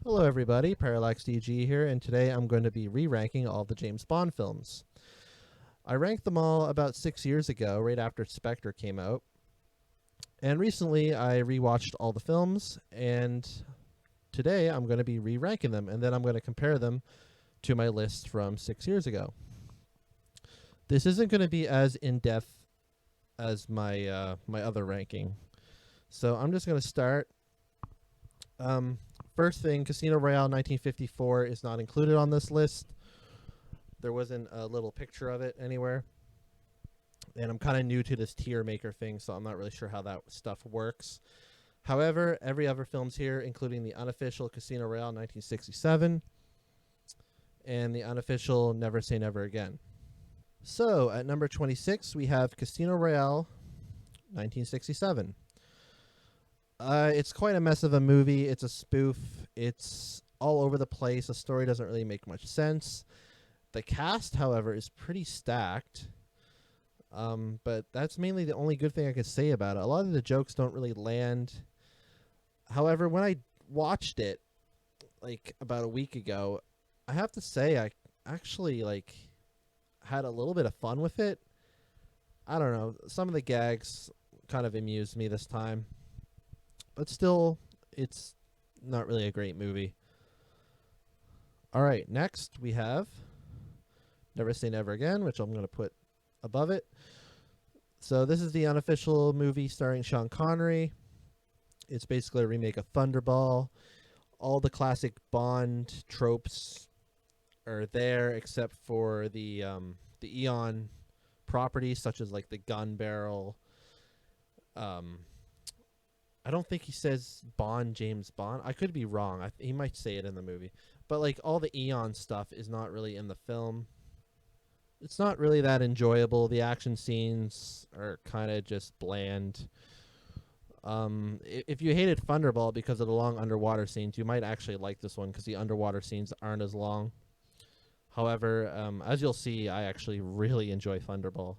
Hello everybody, ParallaxDG here, and today I'm going to be re-ranking all the James Bond films. I ranked them all about 6 years ago, right after Spectre came out. And recently I rewatched all the films, and today I'm going to be re-ranking them, and then I'm going to compare them to my list from 6 years ago. This isn't going to be as in-depth as my my other ranking. So I'm just going to start. First thing, Casino Royale 1954 is not included on this list. There wasn't a little picture of it anywhere. And I'm kind of new to this tier maker thing, so I'm not really sure how that stuff works. However, every other film's here, including the unofficial Casino Royale 1967 and the unofficial Never Say Never Again. So, at number 26, we have Casino Royale 1967. It's quite a mess of a movie. It's a spoof. It's all over the place. The story doesn't really make much sense. The cast, however, is pretty stacked. But that's mainly the only good thing I could say about it. A lot of the jokes don't really land. However, when I watched it, like about a week ago, I have to say I actually had a little bit of fun with it. I don't know. Some of the gags kind of amused me this time. But still, it's not really a great movie. Alright, next we have Never Say Never Again, which I'm going to put above it. So this is the unofficial movie starring Sean Connery. It's basically a remake of Thunderball. All the classic Bond tropes are there except for the Eon properties, such as like the gun barrel. I don't think he says Bond, James Bond. I could be wrong. He might say it in the movie. But like all the Eon stuff is not really in the film. It's not really that enjoyable. The action scenes are kind of just bland. If you hated Thunderball because of the long underwater scenes, you might actually like this one because the underwater scenes aren't as long. However, as you'll see, I actually really enjoy Thunderball.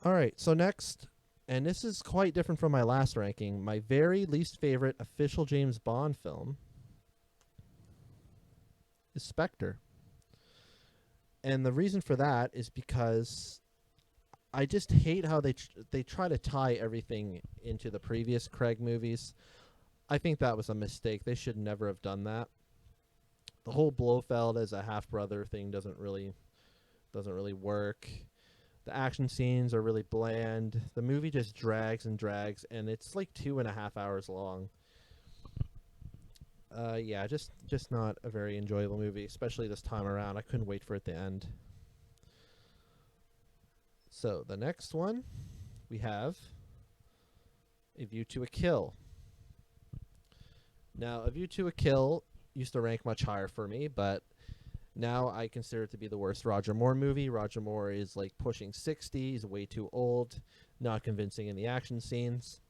Alright, so next, and this is quite different from my last ranking, my very least favorite official James Bond film is Spectre. And the reason for that is because I just hate how they try to tie everything into the previous Craig movies. I think that was a mistake. They should never have done that. The whole Blofeld as a half-brother thing doesn't really work. The action scenes are really bland. The movie just drags and drags, and it's like 2.5 hours long. Yeah, just not a very enjoyable movie, especially this time around. I couldn't wait for it to end. So, the next one, we have A View to a Kill. Now, A View to a Kill used to rank much higher for me, but now I consider it to be the worst Roger Moore movie. Roger Moore is like pushing 60, he's way too old, not convincing in the action scenes.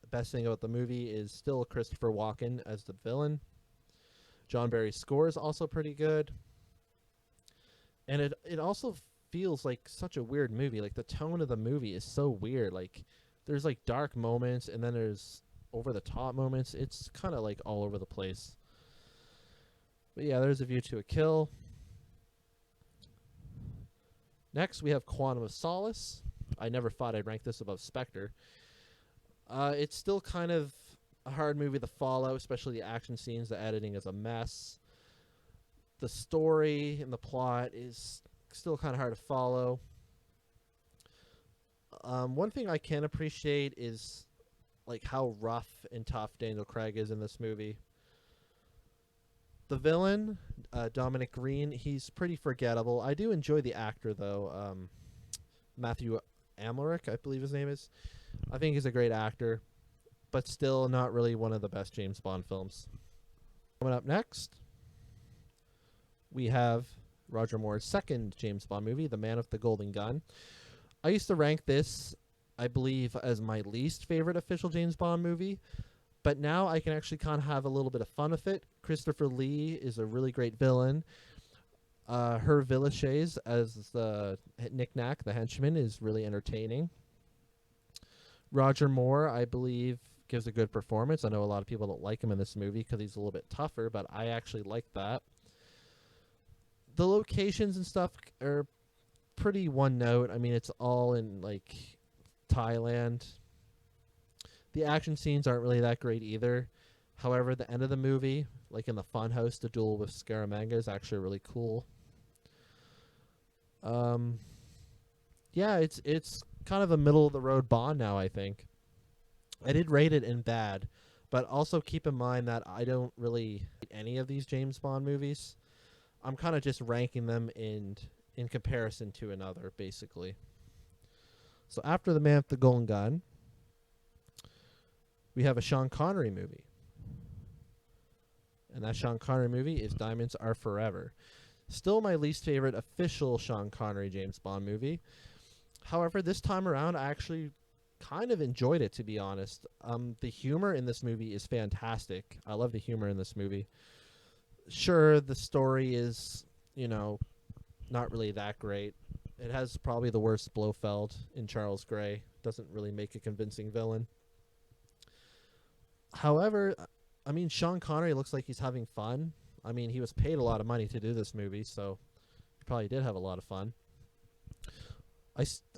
The best thing about the movie is still Christopher Walken as the villain. John Barry's score is also pretty good. And it also feels like such a weird movie. Like the tone of the movie is so weird. Like there's like dark moments and then there's over the top moments. It's kind of like all over the place. But yeah, there's A View to a Kill. Next, we have Quantum of Solace. I never thought I'd rank this above Spectre. It's still kind of a hard movie to follow, especially the action scenes. The editing is a mess. The story and the plot is still kind of hard to follow. One thing I can appreciate is like how rough and tough Daniel Craig is in this movie. The villain, Dominic Green, he's pretty forgettable. I do enjoy the actor, though. Matthew Amalric, I believe his name is. I think he's a great actor, but still not really one of the best James Bond films. Coming up next, we have Roger Moore's second James Bond movie, The Man with the Golden Gun. I used to rank this, I believe, as my least favorite official James Bond movie. But now I can actually kind of have a little bit of fun with it. Christopher Lee is a really great villain. Hervé Villechaize as the Knick-Knack, the henchman, is really entertaining. Roger Moore, I believe, gives a good performance. I know a lot of people don't like him in this movie because he's a little bit tougher, but I actually like that. The locations and stuff are pretty one note. I mean, it's all in like Thailand. The action scenes aren't really that great either. However, the end of the movie, like in the funhouse, the duel with Scaramanga is actually really cool. Yeah, it's kind of a middle of the road Bond now, I think. I did rate it in bad, but also keep in mind that I don't really rate any of these James Bond movies. I'm kind of just ranking them in comparison to another, basically. So after The Man with the Golden Gun, we have a Sean Connery movie. And that Sean Connery movie is Diamonds Are Forever. Still my least favorite official Sean Connery James Bond movie. However, this time around, I actually kind of enjoyed it, to be honest. The humor in this movie is fantastic. I love the humor in this movie. Sure, the story is, not really that great. It has probably the worst Blofeld in Charles Gray. Doesn't really make a convincing villain. However, I mean, Sean Connery looks like he's having fun. I mean, he was paid a lot of money to do this movie, so he probably did have a lot of fun.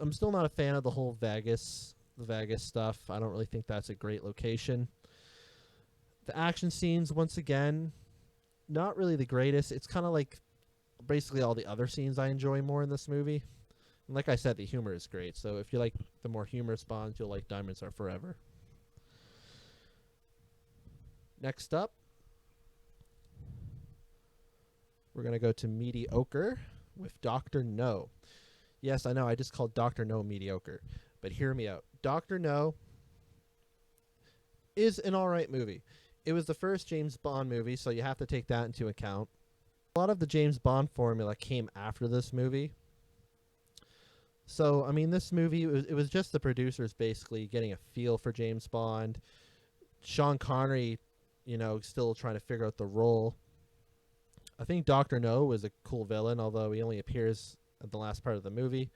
I'm still not a fan of the whole Vegas stuff. I don't really think that's a great location. The action scenes, once again, not really the greatest. It's kind of like basically all the other scenes I enjoy more in this movie. And like I said, the humor is great. So if you like the more humorous Bonds, you'll like Diamonds Are Forever. Next up, we're going to go to Mediocre with Dr. No. Yes, I know, I just called Dr. No mediocre. But hear me out. Dr. No is an alright movie. It was the first James Bond movie, so you have to take that into account. A lot of the James Bond formula came after this movie. So, I mean, this movie, it was just the producers basically getting a feel for James Bond. Sean Connery, still trying to figure out the role. I think Dr. No was a cool villain, although he only appears at the last part of the movie.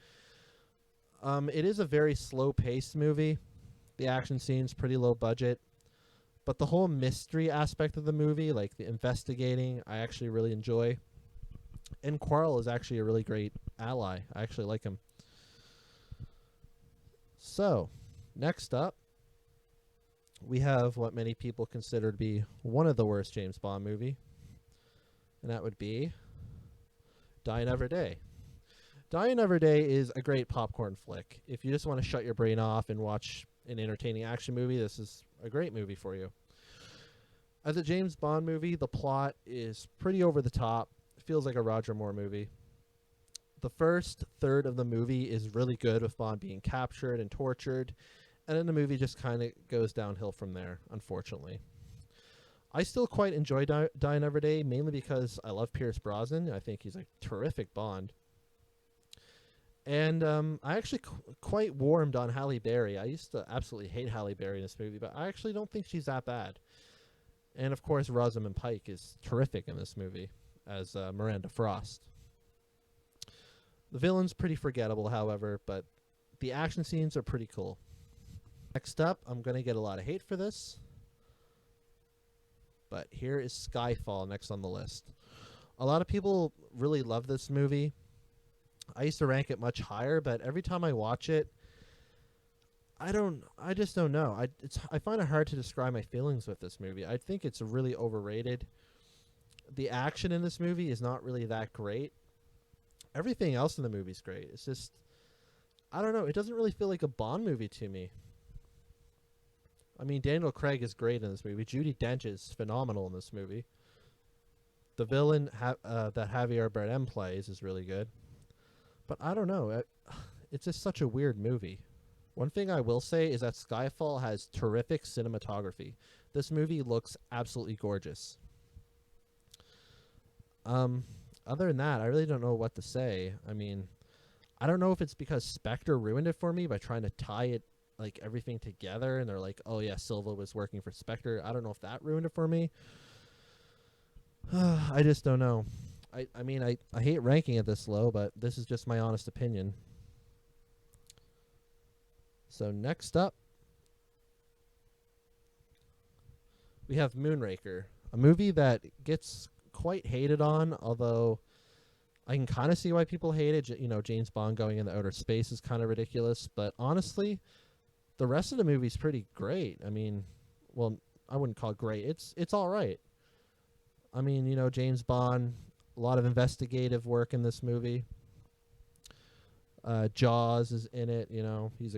It is a very slow-paced movie. The action scene's pretty low budget. But the whole mystery aspect of the movie, like the investigating, I actually really enjoy. And Quarrel is actually a really great ally. I actually like him. So, next up, we have what many people consider to be one of the worst James Bond movie. And that would be Die Another Day. Die Another Day is a great popcorn flick. If you just want to shut your brain off and watch an entertaining action movie, this is a great movie for you. As a James Bond movie, the plot is pretty over the top. It feels like a Roger Moore movie. The first third of the movie is really good with Bond being captured and tortured, and then the movie just kind of goes downhill from there, unfortunately. I still quite enjoy Die Another Day, mainly because I love Pierce Brosnan. I think he's a terrific Bond. And I actually quite warmed on Halle Berry. I used to absolutely hate Halle Berry in this movie, but I actually don't think she's that bad. And, of course, Rosamund Pike is terrific in this movie as Miranda Frost. The villain's pretty forgettable, however, but the action scenes are pretty cool. Next up, I'm going to get a lot of hate for this, but here is Skyfall next on the list. A lot of people really love this movie. I used to rank it much higher, but every time I watch it, I just don't know. I find it hard to describe my feelings with this movie. I think it's really overrated. The action in this movie is not really that great. Everything else in the movie is great. It's just, I don't know. It doesn't really feel like a Bond movie to me. I mean, Daniel Craig is great in this movie. Judi Dench is phenomenal in this movie. The villain that Javier Bardem plays is really good. But I don't know. It's just such a weird movie. One thing I will say is that Skyfall has terrific cinematography. This movie looks absolutely gorgeous. Other than that, I really don't know what to say. I mean, I don't know if it's because Spectre ruined it for me by trying to tie it, like, everything together, and they're like, oh yeah, Silva was working for Spectre. I don't know if that ruined it for me. I just don't know. I mean, I hate ranking it this low, but this is just my honest opinion. So next up, We have Moonraker, a movie that gets quite hated on, although I can kind of see why people hate it. You know, James Bond going into outer space is kind of ridiculous, but honestly, the rest of the movie's pretty great. I mean, well, I wouldn't call it great. It's all right. I mean, you know, James Bond, a lot of investigative work in this movie. Jaws is in it. You know, he's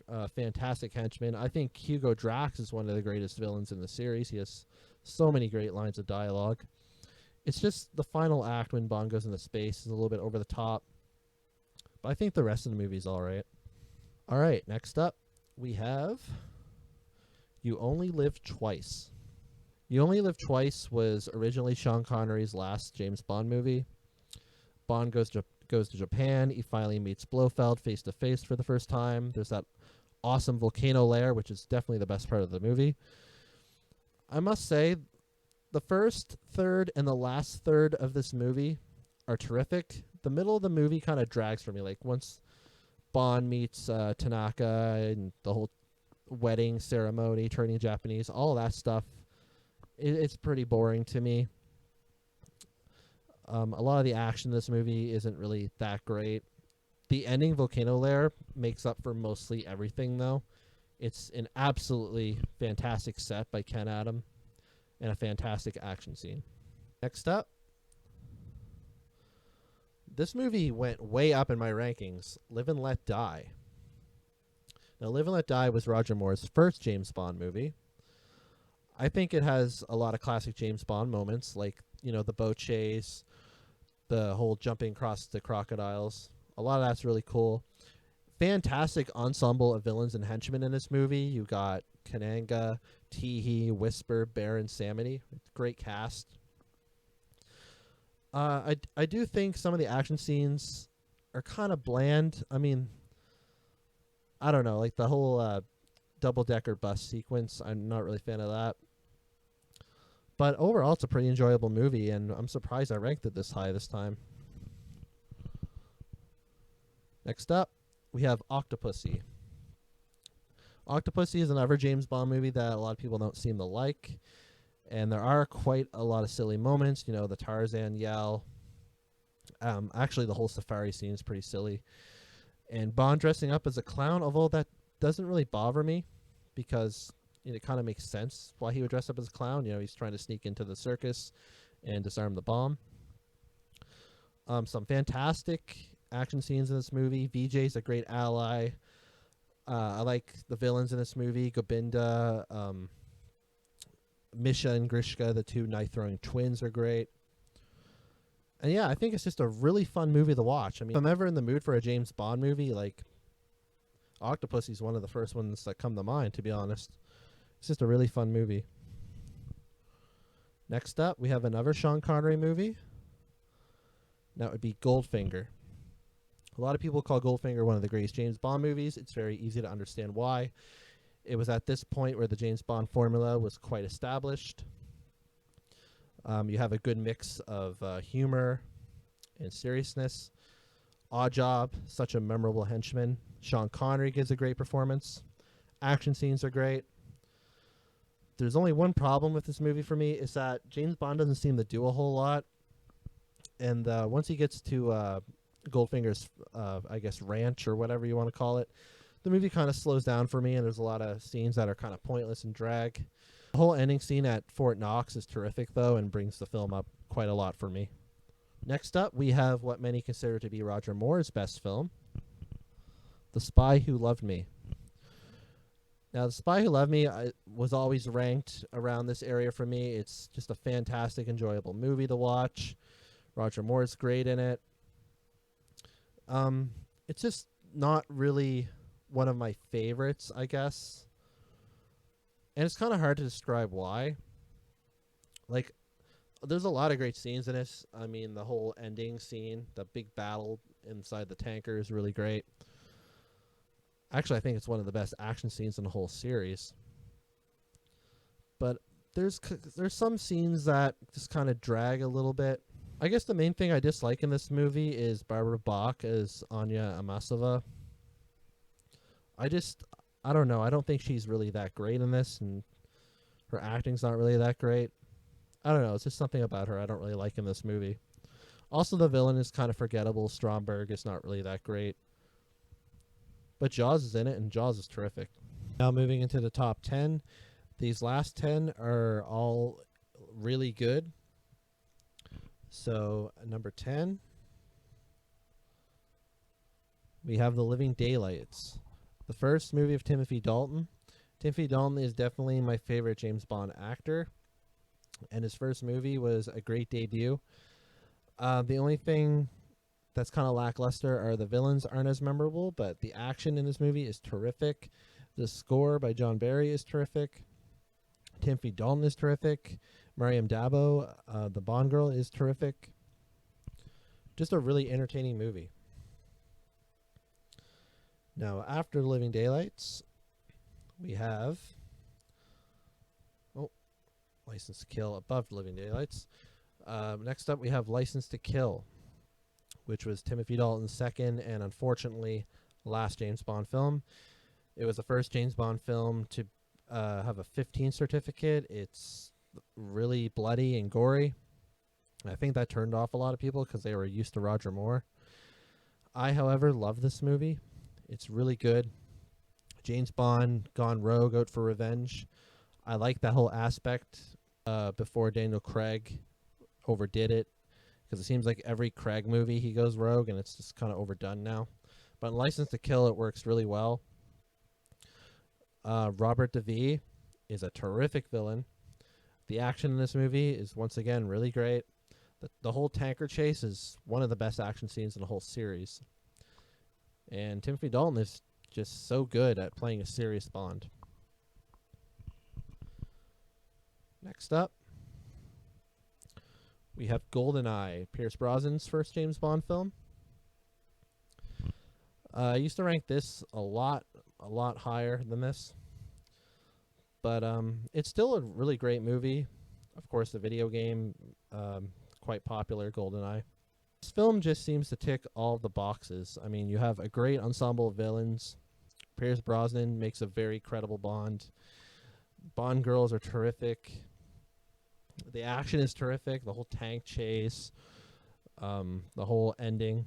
a fantastic henchman. I think Hugo Drax is one of the greatest villains in the series. He has so many great lines of dialogue. It's just the final act when Bond goes into space is a little bit over the top. But I think the rest of the movie's all right. All right, next up, we have You Only Live Twice. You Only Live Twice was originally Sean Connery's last James Bond movie. Bond goes to Japan. He finally meets Blofeld face to face for the first time. There's that awesome volcano lair, which is definitely the best part of the movie. I must say, the first third and the last third of this movie are terrific. The middle of the movie kind of drags for me. Like once Bond meets Tanaka and the whole wedding ceremony, turning Japanese, all that stuff, it's pretty boring to me. A lot of the action in this movie isn't really that great. The ending volcano lair makes up for mostly everything, though. It's an absolutely fantastic set by Ken Adam and a fantastic action scene. Next up, this movie went way up in my rankings, Live and Let Die. Now, Live and Let Die was Roger Moore's first James Bond movie. I think it has a lot of classic James Bond moments, like, you know, the boat chase, the whole jumping across the crocodiles. A lot of that's really cool. Fantastic ensemble of villains and henchmen in this movie. You got Kananga, Teehee, Whisper, Baron, Samity. Great cast. I do think some of the action scenes are kind of bland. I mean, I don't know, like the whole double-decker bus sequence, I'm not really a fan of that. But overall, it's a pretty enjoyable movie, and I'm surprised I ranked it this high this time. Next up, we have Octopussy. Octopussy is another James Bond movie that a lot of people don't seem to like, and there are quite a lot of silly moments. You know, the Tarzan yell. Actually, the whole safari scene is pretty silly. And Bond dressing up as a clown, although that doesn't really bother me, because it kind of makes sense why he would dress up as a clown. You know, he's trying to sneak into the circus and disarm the bomb. Some fantastic action scenes in this movie. VJ's a great ally. I like the villains in this movie. Gobinda, Misha and Grishka, the two knife-throwing twins, are great. And yeah, I think it's just a really fun movie to watch. I mean, if I'm ever in the mood for a James Bond movie, like, Octopussy's one of the first ones that come to mind, to be honest. It's just a really fun movie. Next up, we have another Sean Connery movie. That would be Goldfinger. A lot of people call Goldfinger one of the greatest James Bond movies. It's very easy to understand why. It was at this point where the James Bond formula was quite established. You have a good mix of humor and seriousness. Oddjob, such a memorable henchman. Sean Connery gives a great performance. Action scenes are great. There's only one problem with this movie for me, is that James Bond doesn't seem to do a whole lot. And once he gets to Goldfinger's, I guess, ranch or whatever you want to call it, the movie kind of slows down for me, and there's a lot of scenes that are kind of pointless and drag. The whole ending scene at Fort Knox is terrific, though, and brings the film up quite a lot for me. Next up, we have what many consider to be Roger Moore's best film, The Spy Who Loved Me. Now, The Spy Who Loved Me was always ranked around this area for me. It's just a fantastic, enjoyable movie to watch. Roger Moore's great in it. It's just not really one of my favorites, I guess. And it's kind of hard to describe why. Like, there's a lot of great scenes in this. I mean, the whole ending scene, the big battle inside the tanker is really great. Actually, I think it's one of the best action scenes in the whole series. But there's some scenes that just kind of drag a little bit. I guess the main thing I dislike in this movie is Barbara Bach as Anya Amasova. I don't know. I don't think she's really that great in this, and Her acting's not really that great. I don't know. It's just something about her I don't really like in this movie. Also, the villain is kind of forgettable. Stromberg is not really that great. But Jaws is in it, and Jaws is terrific. Now moving into the top 10. These last 10 are all really good. So, number 10, we have The Living Daylights. The first movie of Timothy Dalton. Timothy Dalton is definitely my favorite James Bond actor. And his first movie was a great debut. The only thing that's kind of lackluster are the villains aren't as memorable, but the action in this movie is terrific. The score by John Barry is terrific. Timothy Dalton is terrific. Mariam Dabo, the Bond girl, is terrific. Just a really entertaining movie. Now, after Living Daylights, we have License to Kill above Living Daylights. Next up, we have License to Kill, which was Timothy Dalton's second and unfortunately last James Bond film. It was the first James Bond film to have a 15 certificate. It's really bloody and gory. I think that turned off a lot of people because they were used to Roger Moore. I, however, love this movie. It's really good. James Bond gone rogue, out for revenge. I like that whole aspect before Daniel Craig overdid it, because it seems like every Craig movie he goes rogue, and it's just kind of overdone now. But in License to Kill, it works really well. Robert DeVee is a terrific villain. The action in this movie is, once again, really great. The whole tanker chase is one of the best action scenes in the whole series. And Timothy Dalton is just so good at playing a serious Bond. Next up, we have Goldeneye, Pierce Brosnan's first James Bond film. I used to rank this a lot higher than this. But it's still a really great movie. Of course, the video game, quite popular, Goldeneye. This film just seems to tick all the boxes. I mean, you have a great ensemble of villains. Pierce Brosnan makes a very credible Bond. Bond girls are terrific. The action is terrific. The whole tank chase, the whole ending.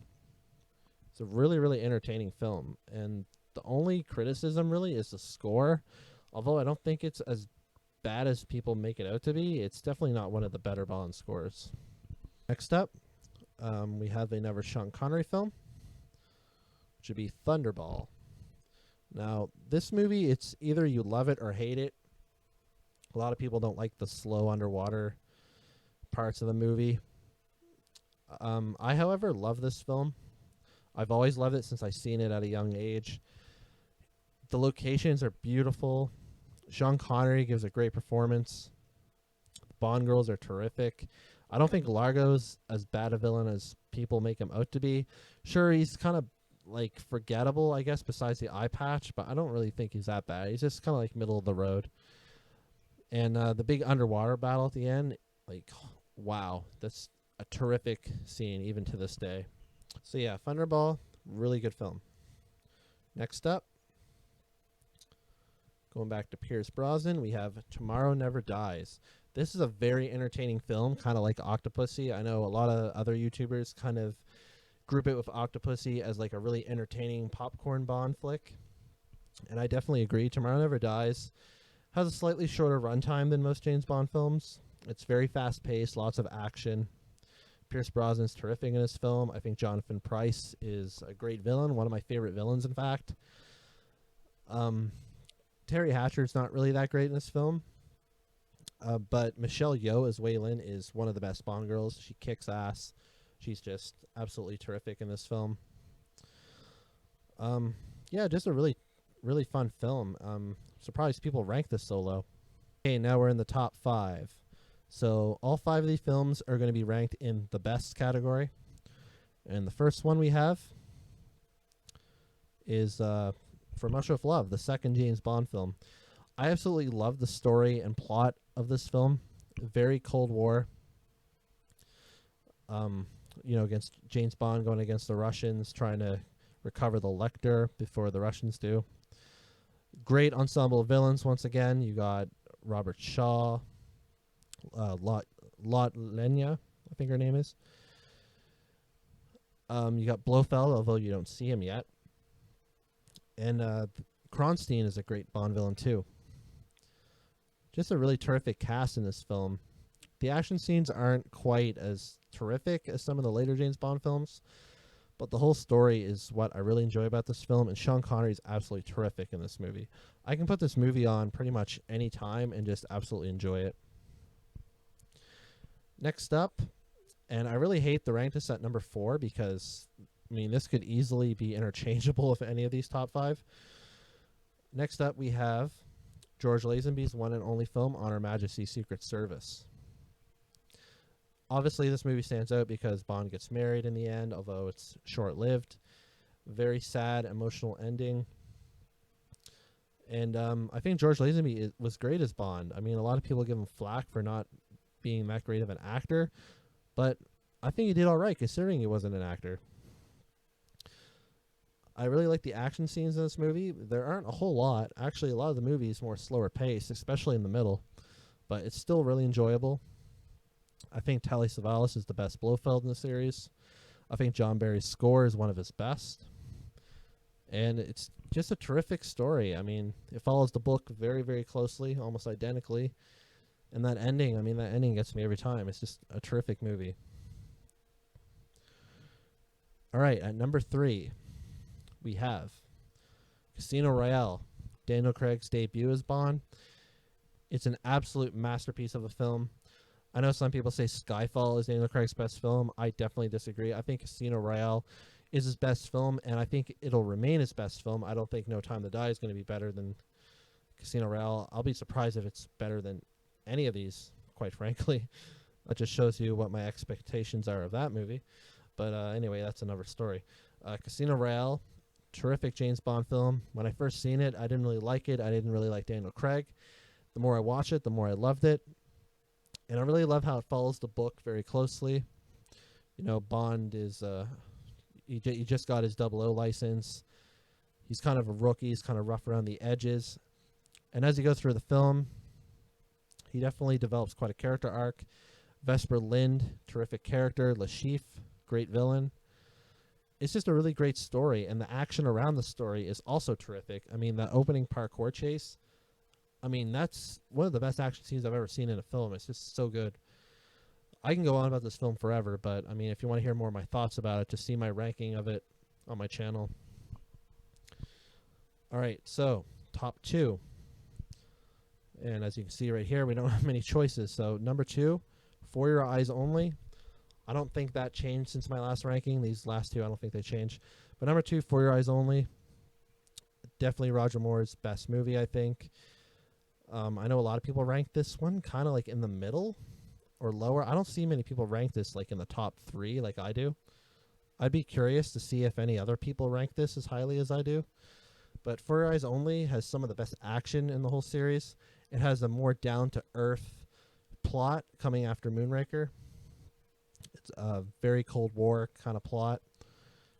It's a really, really entertaining film. And the only criticism really is the score. Although I don't think it's as bad as people make it out to be, it's definitely not one of the better Bond scores. Next up, we have another Sean Connery film, which would be Thunderball. Now, this movie, it's either you love it or hate it. A lot of people don't like the slow underwater parts of the movie. I, however, love this film. I've always loved it since I've seen it at a young age. The locations are beautiful. Sean Connery gives a great performance. The Bond girls are terrific. I don't think Largo's as bad a villain as people make him out to be. Sure, he's kind of like forgettable, I guess, besides the eye patch, but I don't really think he's that bad. He's just kind of like middle of the road. And the big underwater battle at the end, like, wow, that's a terrific scene even to this day. So yeah, Thunderball, really good film. Next up, going back to Pierce Brosnan, we have Tomorrow Never Dies. This is a very entertaining film, kind of like Octopussy. I know a lot of other YouTubers kind of group it with Octopussy as like a really entertaining popcorn Bond flick. And I definitely agree. Tomorrow Never Dies has a slightly shorter runtime than most James Bond films. It's very fast-paced, lots of action. Pierce Brosnan's terrific in this film. I think Jonathan Pryce is a great villain, one of my favorite villains, in fact. Terry Hatcher's not really that great in this film. But Michelle Yeoh as Wei Lin is one of the best Bond girls. She kicks ass. She's just absolutely terrific in this film. Yeah, just a really, really fun film. Surprised people rank this so low. Okay, now we're in the top 5. So all 5 of these films are going to be ranked in the best category. And the first one we have is From Russia with Love, the second James Bond film. I absolutely love the story and plot of this film. Very Cold War. Against James Bond going against the Russians, trying to recover the Lecter before the Russians do. Great ensemble of villains once again. You got Robert Shaw, Lot Lenya, I think her name is. You got Blofeld, although you don't see him yet. And Kronstein is a great Bond villain too. Just a really terrific cast in this film. The action scenes aren't quite as terrific as some of the later James Bond films, but the whole story is what I really enjoy about this film, and Sean Connery is absolutely terrific in this movie. I can put this movie on pretty much any time and just absolutely enjoy it. Next up, and I really hate to rank this at number 4 because, I mean, this could easily be interchangeable with any of these top 5. Next up, we have George Lazenby's one and only film, On Her Majesty's Secret Service. Obviously, this movie stands out because Bond gets married in the end, although it's short-lived. Very sad, emotional ending. And I think George Lazenby was great as Bond. I mean, a lot of people give him flack for not being that great of an actor, but I think he did all right considering he wasn't an actor. I really like the action scenes in this movie. There aren't a whole lot. Actually, a lot of the movie is more slower paced, especially in the middle, but it's still really enjoyable. I think Telly Savalas is the best Blofeld in the series. I think John Barry's score is one of his best. And it's just a terrific story. I mean, it follows the book very, very closely, almost identically. And that ending gets me every time. It's just a terrific movie. All right, at number 3, we have Casino Royale, Daniel Craig's debut as Bond. It's an absolute masterpiece of a film. I know some people say Skyfall is Daniel Craig's best film. I definitely disagree. I think Casino Royale is his best film, and I think it'll remain his best film. I don't think No Time to Die is going to be better than Casino Royale. I'll be surprised if it's better than any of these, quite frankly. That just shows you what my expectations are of that movie. But anyway, that's another story. Casino Royale, terrific James Bond film. When I first seen it, I didn't really like it. I didn't really like Daniel Craig. The more I watch it, the more I loved it. And I really love how it follows the book very closely. You know, Bond is, he just got his 00 license. He's kind of a rookie. He's kind of rough around the edges. And as you go through the film, he definitely develops quite a character arc. Vesper Lynd, terrific character. Le Chiffre, great villain. It's just a really great story, and the action around the story is also terrific. I mean, that opening parkour chase, I mean, that's one of the best action scenes I've ever seen in a film. It's just so good. I can go on about this film forever, but, I mean, if you want to hear more of my thoughts about it, just see my ranking of it on my channel. All right, so, top 2. And as you can see right here, we don't have many choices. So, number 2, For Your Eyes Only. I don't think that changed since my last ranking. These last 2, I don't think they changed. But number 2, For Your Eyes Only. Definitely Roger Moore's best movie, I think. I know a lot of people rank this one kind of like in the middle or lower. I don't see many people rank this like in the top 3 like I do. I'd be curious to see if any other people rank this as highly as I do. But For Your Eyes Only has some of the best action in the whole series. It has a more down-to-earth plot coming after Moonraker. It's a very Cold War kind of plot.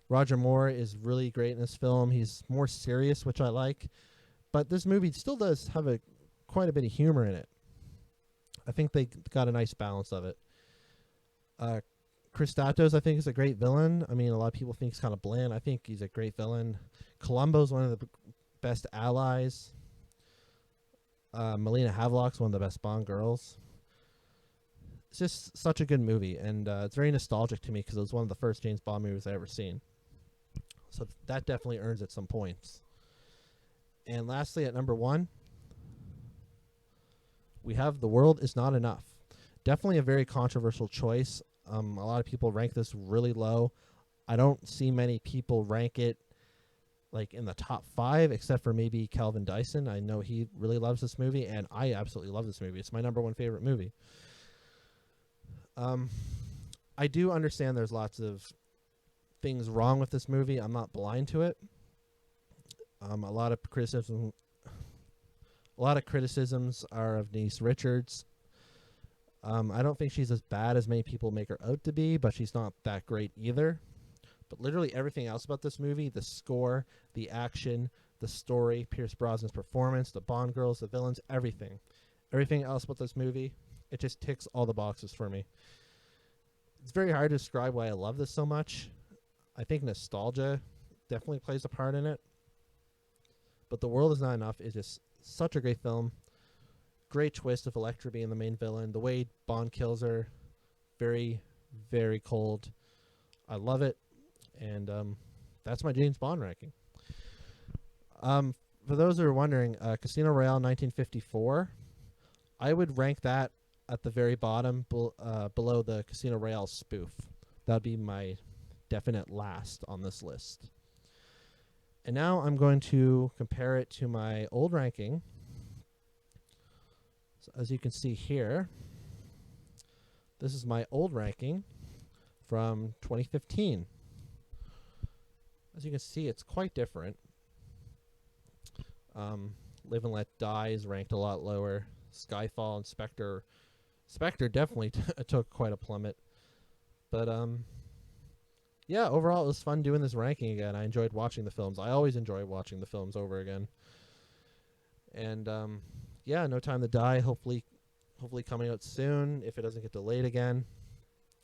Roger Moore is really great in this film. He's more serious, which I like. But this movie still does have quite a bit of humor in it. I think they got a nice balance of it. Chris Statos, I think, is a great villain. I mean, a lot of people think he's kind of bland. I think he's a great villain. Columbo's one of the best allies. Melina Havelock's one of the best Bond girls. It's just such a good movie, and it's very nostalgic to me because it was one of the first James Bond movies I ever seen. So that definitely earns it some points. And lastly, at number 1, we have The World Is Not Enough. Definitely a very controversial choice. A lot of people rank this really low. I don't see many people rank it like in the top 5, except for maybe Calvin Dyson. I know he really loves this movie, and I absolutely love this movie. It's my number 1 favorite movie. I do understand there's lots of things wrong with this movie. I'm not blind to it. A lot of criticisms are of Denise Richards. I don't think she's as bad as many people make her out to be, but she's not that great either. But literally everything else about this movie, the score, the action, the story, Pierce Brosnan's performance, the Bond girls, the villains, everything everything else about this movie, it just ticks all the boxes for me. It's very hard to describe why I love this so much. I think nostalgia definitely plays a part in it. But The World Is Not Enough is just such a great film. Great twist of Elektra being the main villain. The way Bond kills her, very, very cold. I love it. And that's my James Bond ranking. For those who are wondering, Casino Royale 1954, I would rank that at the very bottom below the Casino Royale spoof. That would be my definite last on this list. And now I'm going to compare it to my old ranking. So as you can see here, this is my old ranking from 2015. As you can see, it's quite different. Live and Let Die is ranked a lot lower. Skyfall and Spectre. Spectre definitely took quite a plummet. But yeah, overall it was fun doing this ranking again. I enjoyed watching the films. I always enjoy watching the films over again. And yeah, No Time to Die, hopefully coming out soon if it doesn't get delayed again.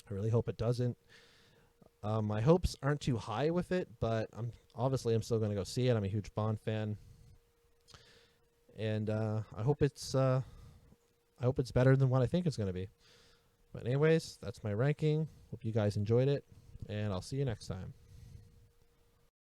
I really hope it doesn't. My hopes aren't too high with it, but I'm still going to go see it. I'm a huge Bond fan. And I hope it's better than what I think it's going to be. But anyways, that's my ranking. Hope you guys enjoyed it, and I'll see you next time.